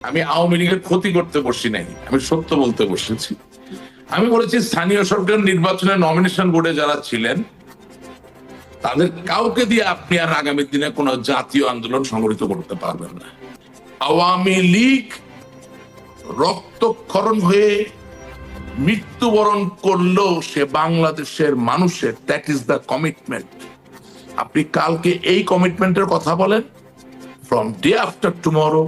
আমি আওয়ামী লীগের ক্ষতি করতে বসি নাই, আমি সত্য বলতে বসেছি। আমি বলেছি স্থানীয় সরকার নির্বাচনে নমিনেশন বোর্ডে যারা ছিলেন তাদের কাউকে দিয়ে আপনি আর আগামী দিনে কোনো জাতীয় আন্দোলন সংগঠিত করতে পারবেন না। আওয়ামী লীগ রক্তক্ষরণ হয়ে মৃত্যুবরণ করলেও সে বাংলাদেশের মানুষের, দ্যাট ইজ দ্য কমিটমেন্ট। আপনি কালকে এই কমিটমেন্টের কথা বলেন, from day after tomorrow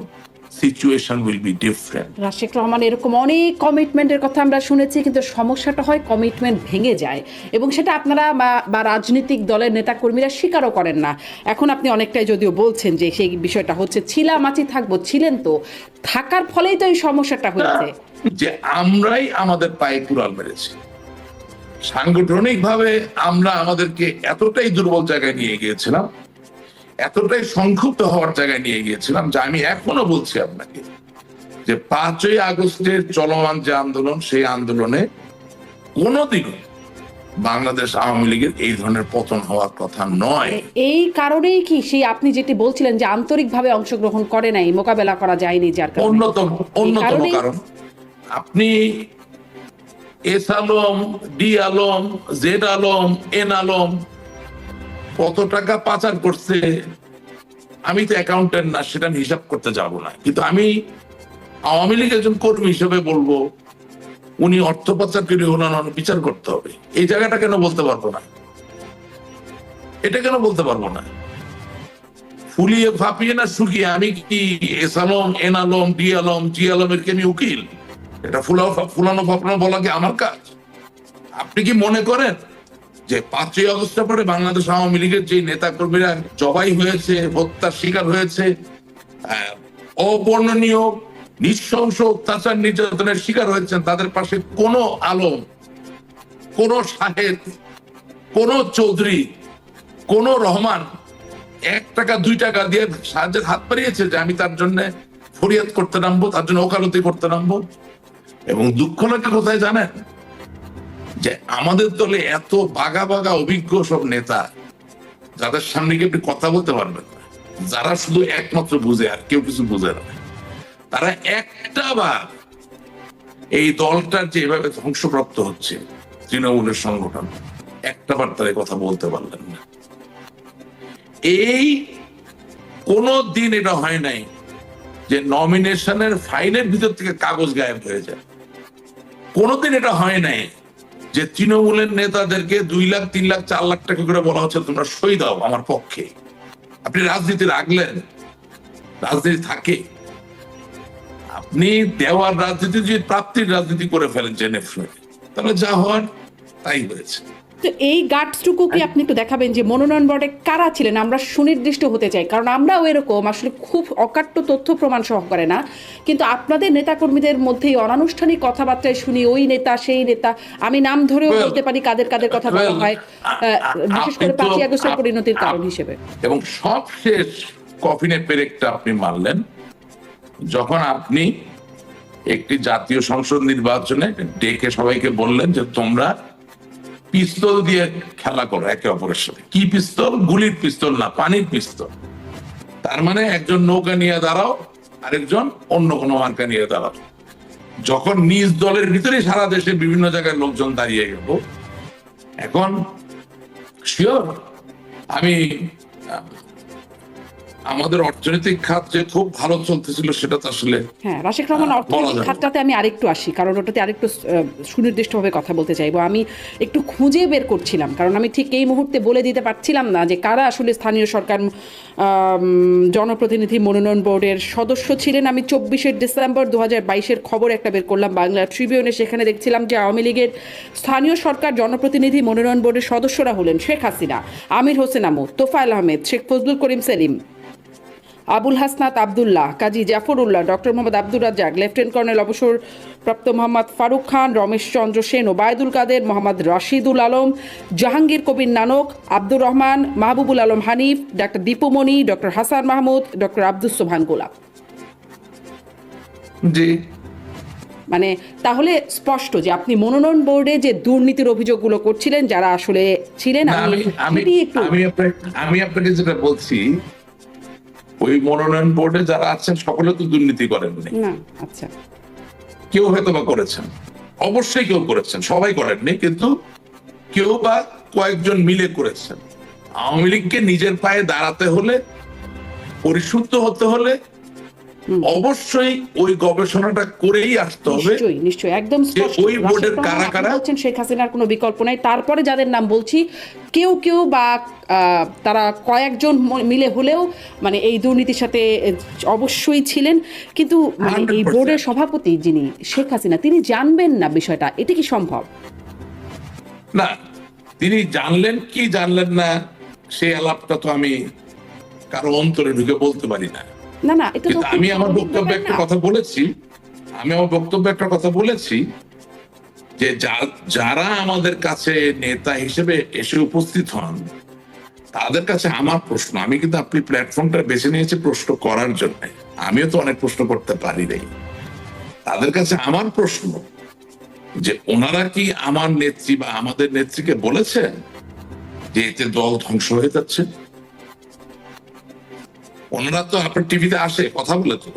situation will be different. Rashek Rahman, এরকম অনেক কমিটমেন্টের কথা আমরা শুনেছি, কিন্তু সমস্যাটা হয় কমিটমেন্ট ভেঙে যায় এবং সেটা আপনারা বা রাজনৈতিক দলের নেতাকর্মীরা স্বীকারও করেন না। এখন আপনি অনেকটাই যদিও বলছেন যে সেই বিষয়টা হচ্ছে ছিলাম আছি থাকবো, ছিলেন তো, থাকার ফলেই তো এই সমস্যাটা হয়েছে যে আমরাই আমাদের পায়ে কুড়াল মেরেছি। সাংগঠনিক ভাবে আমরা আমাদেরকে এতটাই দুর্বল জায়গায় নিয়ে গিয়েছিলাম, এতটাই সংক্ষুব্ধ হওয়ার জায়গায় নিয়ে গিয়েছিলাম যে আমি এখনো বলছি আপনাকে যে 5ই আগস্টের চলমান যে আন্দোলন, সেই আন্দোলনে কোনোদিনও বাংলাদেশ আওয়ামী লীগের এই ধরনের পতন হওয়ার কথা নয়। এই কারণেই কি সেই আপনি যেটি বলছিলেন যে আন্তরিকভাবে অংশগ্রহণ করে নাই, মোকাবেলা করা যায়নি, যার কারণে অন্যতম কারণ আপনি S Alam, D Alam, Z Alam, N Alam কত টাকা পাচার করছে আমি তো অ্যাকাউন্টেন্ট না, সেটা আমি হিসাব করতে যাব না, কিন্তু আমি আওয়ামী লীগের একজন কর্মী হিসেবে বলবো উনি অর্থ পাচারকারী হলেন, বিচার করতে হবে। এই জায়গাটা কেন বলতে পারবো না? এটা কেন বলতে পারবো না? ফুলিয়ে ফাঁপিয়ে না শুকিয়ে আমি কি S Alam, N Alam, D Alam, G আলমের কি আমি উকিল? এটা ফুলানো ফাঁপানো বলা কি আমার কাজ? আপনি কি মনে করেন যে 5ই আগস্টের পরে বাংলাদেশ আওয়ামী লীগের যে নেতা কর্মীরা জবাই হয়েছে, হত্যার শিকার হয়েছে, অবর্ণনীয় নৃশংস অত্যাচার নির্যাতনের শিকার হয়েছেন, তাদের পাশে কোন আলম, কোন সাহেব, কোন চৌধুরী, কোন রহমান 1 টাকা 2 টাকা দিয়ে সাহায্যের হাত বাড়িয়েছে যে আমি তার জন্য ফরিয়াদ করতে নামবো, তার জন্য ওকালতি করতে নামবো? এবং দুঃখ লাগে কোথায় জানেন? যে আমাদের দলে এত বাগা বাগা অভিজ্ঞ সব নেতা, যাদের সামনে গিয়ে আপনি কথা বলতে পারবেন না, যারা শুধু একমাত্র বুঝে আর কেউ কিছু বুঝে না, তারা একটা বার এই দলটার যেভাবে ধ্বংসপ্রাপ্ত হচ্ছে তৃণমূলের সংগঠন, একটা বার তারা কথা বলতে পারলেন না। এই কোনো দিন এটা হয় নাই যে নমিনেশনের ফাইলের ভিতর থেকে কাগজ গায়েব হয়ে যায়। কোনোদিন এটা হয় নাই যে তৃণমূলের নেতাদেরকে 2 লাখ 3 লাখ 4 লাখ টাকা করে বলা হচ্ছে তোমরা সই দাও আমার পক্ষে। আপনি রাজনীতি রাখলেন, রাজনীতি থাকে, আপনি দেওয়ার রাজনীতি যদি প্রাপ্তির রাজনীতি করে ফেলেন জেনে শুনে, তাহলে যা হওয়ার তাই হয়েছে। তো এই গার্ডসটুকু কি আপনি একটু দেখাবেন যে মনোনয়ন বোর্ডে কারা ছিলেন? আমরা সুনির্দিষ্ট হতে চাই, কারণ আমরাও এরকম আসলে খুব অকাট্য তথ্য প্রমাণ সহকারে না, কিন্তু আপনাদের নেতাকর্মীদের মধ্যেই অনানুষ্ঠানিক কথাবার্তায় শুনি ওই নেতা সেই নেতা, আমি নাম ধরেও বলতে পারি কাদের কাদের কথা বলা হয়, বিশেষ করে 5ই আগস্টের পরিণতির কারণ হিসেবে। এবং সবশেষ কফিনের পেরেকটা আপনি মারলেন যখন আপনি একটি জাতীয় সংসদ নির্বাচনে ডেকে সবাইকে বললেন যে তোমরা পিস্তল দিয়ে খেলা করো একে অপরের সাথে। কি পিস্তল? গুলির পিস্তল না, পানির পিস্তল। তার মানে একজন নৌকা নিয়ে দাঁড়াও, আরেকজন অন্য কোনো মার্কা নিয়ে দাঁড়াও। যখন নিজ দলের ভিতরে সারা দেশে বিভিন্ন জায়গায় লোকজন দাঁড়িয়ে গেল, এখন শিওর আমি আমাদের অর্থনৈতিক খাত যে খুব ভালো চলতেছিল সেটা তো আসলে হ্যাঁ, রাশেক রহমান, অর্থনৈতিক খাতটাতে আমি আরেকটু আসি, কারণ ওটাতে আরেকটু সুনির্দিষ্টভাবে কথা বলতে চাইবো। আমি একটু খুঁজে বের করছিলাম, কারণ আমি ঠিক এই মুহূর্তে বলে দিতে পারছিলাম না যে কারা আসলে স্থানীয় সরকার জনপ্রতিনিধি মনোনয়ন বোর্ডের সদস্য ছিলেন। আমি 24শে ডিসেম্বর 2022-এর খবর একটা বের করলাম বাংলা ট্রিবিউনে, সেখানে দেখছিলাম যে আওয়ামী লীগের স্থানীয় সরকার জনপ্রতিনিধি মনোনয়ন বোর্ডের সদস্যরা হলেন Sheikh Hasina, Amir Hossain Amu, Tofail Ahmed, Sheikh Fazlul Karim Selim, Abul Hasnat Abdullah, Kazi Zafrullah, doctor Mohammad Abdur Razzak, lieutenant colonel অবসরপ্রাপ্ত Mohammad Faruk Khan, Ramesh Chandra Sen, Obaidul Quader, Mohammad Rashidul Alam, Jahangir Kabir Nanak, Abdur Rahman, Mahbubul Alam Hanif, doctor Dipu Moni, doctor Hasan Mahmud, doctor Abdus Sobhan Golap. জি, মানে তাহলে স্পষ্ট যে আপনি মনোনয়ন বোর্ডে যে দুর্নীতির অভিযোগগুলো করছিলেন, যারা আসলে ছিলেন, আমি আপনাকে যেটা বলছি, ওই মনোনয়ন বোর্ডে যারা আছেন সকলে তো দুর্নীতি করেননি, না। আচ্ছা, কেউ হয়তো বা করেছেন, অবশ্যই কেউ করেছেন, সবাই করেননি, কিন্তু কেউ বা কয়েকজন মিলে করেছেন। আওয়ামী লীগকে নিজের পায়ে দাঁড়াতে হলে, পরিশুদ্ধ হতে হলে অবশ্যই ওই গবেষণাটা করেই আসতে হবে। নিশ্চয়ই নিশ্চয়ই, একদম স্পষ্ট। ওই বোর্ডের কারা কারা বলছেন শেখ হাসিনার কোনো বিকল্প নাই। তারপরে যাদের নাম বলছি, কেউ কেউ বা তারা কয়েকজন মিলে হলেও মানে এই দুর্নীতির সাথে অবশ্যই ছিলেন, কিন্তু মানে এই 100%। বোর্ডের সভাপতি যিনি শেখ হাসিনা, তিনি জানবেন না বিষয়টা, এটা কি সম্ভব? না, তিনি জানলেন কি জানলেন না সেই আলাপটা তো আমি কারো অন্তরে ঢুকে বলতে পারি না। না না, এটা তো কিন্তু আমি আমার বক্তব্যে একটা কথা বলেছি, যে যারা আমাদের কাছে নেতা হিসেবে এসে উপস্থিত হন, তাদের কাছে আমার প্রশ্ন, আমি কিন্তু আপনি প্ল্যাটফর্মটা বেছে নিয়েছি প্রশ্ন করার জন্য, আমিও তো অনেক প্রশ্ন করতে পারি নাই। তাদের কাছে আমার প্রশ্ন যে ওনারা কি আমার নেত্রী বা আমাদের নেত্রীকে বলেছেন যে এতে দল ধ্বংস হয়ে যাচ্ছে? ওনারা তো আপনার টিভিতে আসে কথা বলে, তো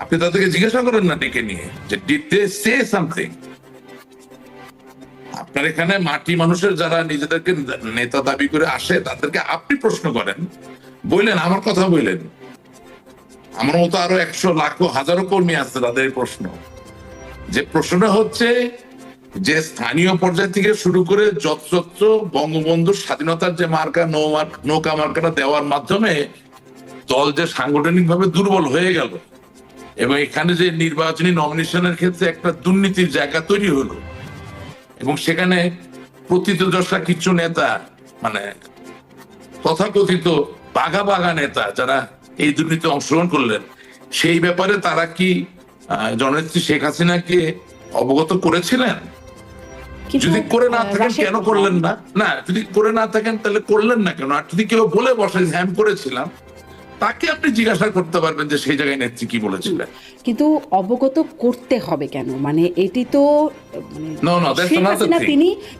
আপনি তাদেরকে জিজ্ঞাসা করেন না ডেকে নিয়ে যে ডিড দে সে সামথিং? আপনার এখানে মাটি মানুষের যারা নিজেদেরকে নেতা দাবি করে আসে, তাদেরকে আপনি প্রশ্ন করেন, বললেন আমার কথা বললেন, আমার মতো আরো 100 লাখ হাজারো কর্মী আছে, তাদের প্রশ্ন, যে প্রশ্নটা হচ্ছে যে স্থানীয় পর্যায় থেকে শুরু করে যত্র বঙ্গবন্ধুর স্বাধীনতার যে মার্কা নৌকা মার্কাটা দেওয়ার মাধ্যমে দল যে সাংগঠনিক ভাবে দুর্বল হয়ে গেল, এবং এখানে যে নির্বাচনী নমিনেশনের ক্ষেত্রে একটা দুর্নীতির জায়গা তৈরি হলো, এবং সেখানে প্রথিতযশা কিছু নেতা, মানে তথাকথিত বাঘা বাঘা নেতা যারা এই দুর্নীতিতে অংশগ্রহণ করলেন, সেই ব্যাপারে তারা কি জননেত্রী শেখ হাসিনাকে অবগত করেছিলেন? যদি করে না থাকেন কেন করলেন না? না, যদি করে না থাকেন তাহলে করলেন না কেন? আর যদি কেউ বলে বসে হ্যাঁ করেছিলাম, তাকে আপনি জিজ্ঞাসা করতে পারবেন যে সেই জায়গায় নেত্রী কি বলেছিলেন। কিন্তু অবগত করতে হবে কেন? মানে এটি তো শেখ হাসিনা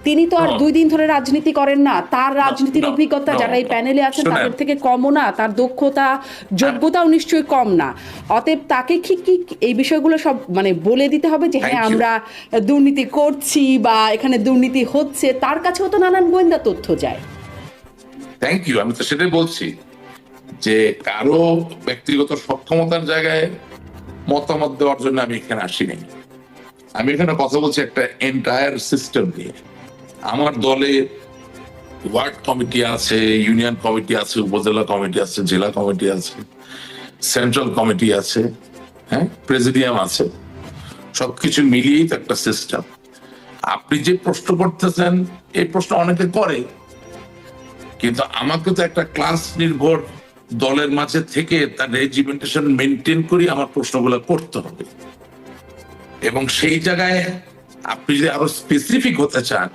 তিনি তো আর 2 দিন ধরে রাজনীতি করেন না। তার রাজনীতির অভিজ্ঞতা যারা এই প্যানেলে আছেন তাদের থেকে কমও না, তার দক্ষতা যোগ্যতাও নিশ্চয়ই কম না। অতএব তাকে কি এই বিষয়গুলো সব মানে বলে দিতে হবে যে হ্যাঁ আমরা দুর্নীতি করছি বা এখানে দুর্নীতি হচ্ছে, তার কাছেও তো নানান গোয়েন্দা তথ্য যায়। থ্যাংক ইউ, আমি তো সেটাই বলছি যে কারো ব্যক্তিগত সক্ষমতার জায়গায় মতামত দেওয়ার জন্য আমি এখানে আসিনি। আমি এখানে কথা বলছি একটা এন্টায়ার সিস্টেম নিয়ে। আমার দলে ওয়ার্ড কমিটি আছে, ইউনিয়ন কমিটি আছে, উপজেলা কমিটি আছে, জেলা কমিটি আছে, সেন্ট্রাল কমিটি আছে, হ্যাঁ, প্রেসিডিয়াম আছে, সবকিছু মিলিয়েই তো একটা সিস্টেম। আপনি যে প্রশ্ন করতেছেন এই প্রশ্ন অনেকে করে, কিন্তু আমাকে তো একটা ক্লাস নির্ভর দলের মাঝে থেকে তার রেজিমেন্টেশন মেনটেন করে আমার প্রশ্নগুলো করতে হবে, এবং সেই জায়গায় আপনি যদি আরো স্পেসিফিক হতে চান,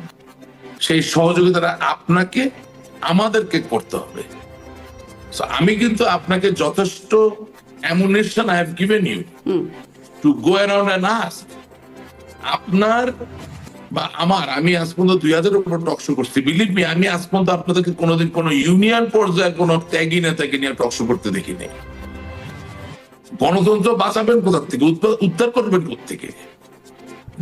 সেই সহযোগিতাটা আপনাকে আমাদেরকে করতে হবে। আমি কিন্তু আপনাকে যথেষ্ট ammunition I have given you to go around and ask. আপনার বা আমার, আমি আজ পর্যন্ত 2000-এর উপর টকশো করছি, বিলিভ মি, আমি আজ পর্যন্ত আপনাদেরকে কোনোদিন কোনো ইউনিয়ন পর্যায়ে কোনো ত্যাগী নেতাকে নিয়ে টকশো করতে দেখিনি। গণতন্ত্র বাঁচাবেন কোথা থেকে, উদ্ধার করবেন কোথেকে?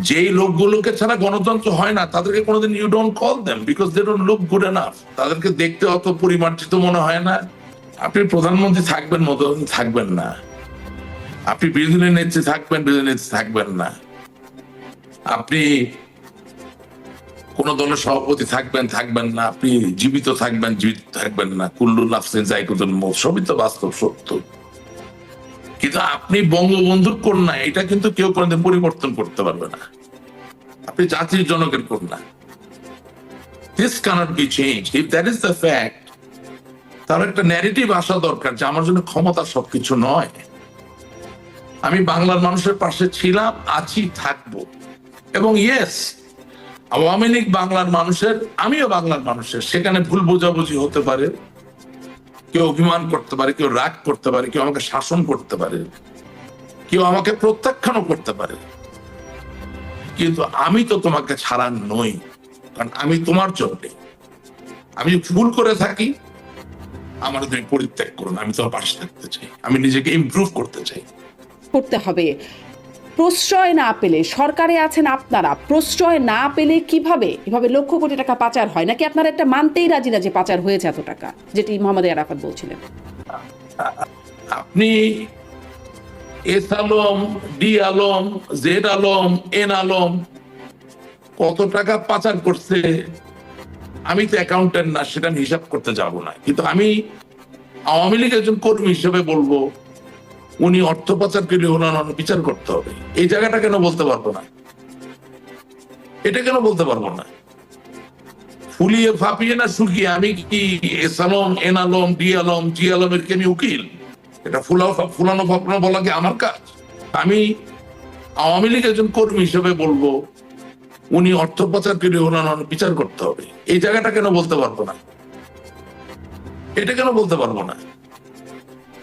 যেই লোকগুলোকে ছাড়া গণতন্ত্র হয় না, তাদেরকে কোনোদিন you don't call them because they don't look good enough. তাদেরকে দেখতে অত পরিমার্জিত মনে হয় না। আপনি প্রধানমন্ত্রী থাকবেন, মতো থাকবেন না। আপনি বিরোধী নেত্রী থাকবেন, বিরোধী নেত্রী থাকবেন না। আপনি কোন দলের সভাপতি থাকবেন না। আপনি জীবিত থাকবেন না। কুল্লু নাফসিন যায়কুতুল মউত, সবই তো বাস্তব সত্য। কিন্তু আপনি বঙ্গবন্ধুর কন্যা, এটা কিন্তু কেউ কোনোদিন পরিবর্তন করতে পারবে না। আপনি জাতির জনকের কন্যা। This cannot be changed. If that is the fact, তার একটা ন্যারেটিভ আসা দরকার যে আমার জন্য ক্ষমতা সবকিছু নয়। আমি বাংলার মানুষের পাশে ছিলাম, আছি, থাকবো। এবং ইয়েস, আওয়ামী লীগ বাংলার মানুষের, আমিও বাংলার মানুষের। সেখানে ভুল বোঝাবুঝি হতে পারে, কেউ অভিমান করতে পারে, কেউ রাগ করতে পারে, কেউ আমাকে শাসন করতে পারে, কেউ আমাকে প্রত্যাখ্যানও করতে পারে, কিন্তু আমি তো তোমাকে ছাড়া নই। কারণ আমি তোমার জন্য, আমি ভুল করে থাকি, আমার তুমি পরিত্যাগ করুন, আমি তোমার পাশে থাকতে চাই, আমি নিজেকে ইমপ্রুভ করতে চাই। করতে হবে। প্রশ্রয় না পেলে, সরকারে আছেন আপনারা, প্রশ্রয় না পেলে কিভাবে এভাবে লক্ষ কোটি টাকা পাচার হয়? নাকি আপনারা একটা মানতেই রাজি না যে পাচার হয়েছে এত টাকা, যেটি মোহাম্মদ আরাফাত বলছিলেন? আপনি S Alam, D Alam, Z Alam, N Alam কত টাকা পাচার করছে, আমি তো অ্যাকাউন্টেন্ট না, সেটা আমি হিসাব করতে যাব না। কিন্তু আমি আওয়ামী লীগের একজন কর্মী হিসেবে বলবো, উনি অর্থ পাচারকারী হলেন, বিচার করতে হবে। এই জায়গাটা কেন বলতে পারবো না? এটা কেন বলতে পারবো না? ফুলিয়ে ফাঁপিয়ে না শুকিয়ে আমি কি S Alam, N Alam, D Alam, G আলমের কি আমি উকিল? এটা ফুলানো ফাঁপানো বলা কি আমার কাজ? আমি আওয়ামী লীগের একজন কর্মী হিসেবে বলবো, উনি অর্থ পাচারকারী হলেন, বিচার করতে হবে। এই জায়গাটা কেন বলতে পারবো না? এটা কেন বলতে পারবো না?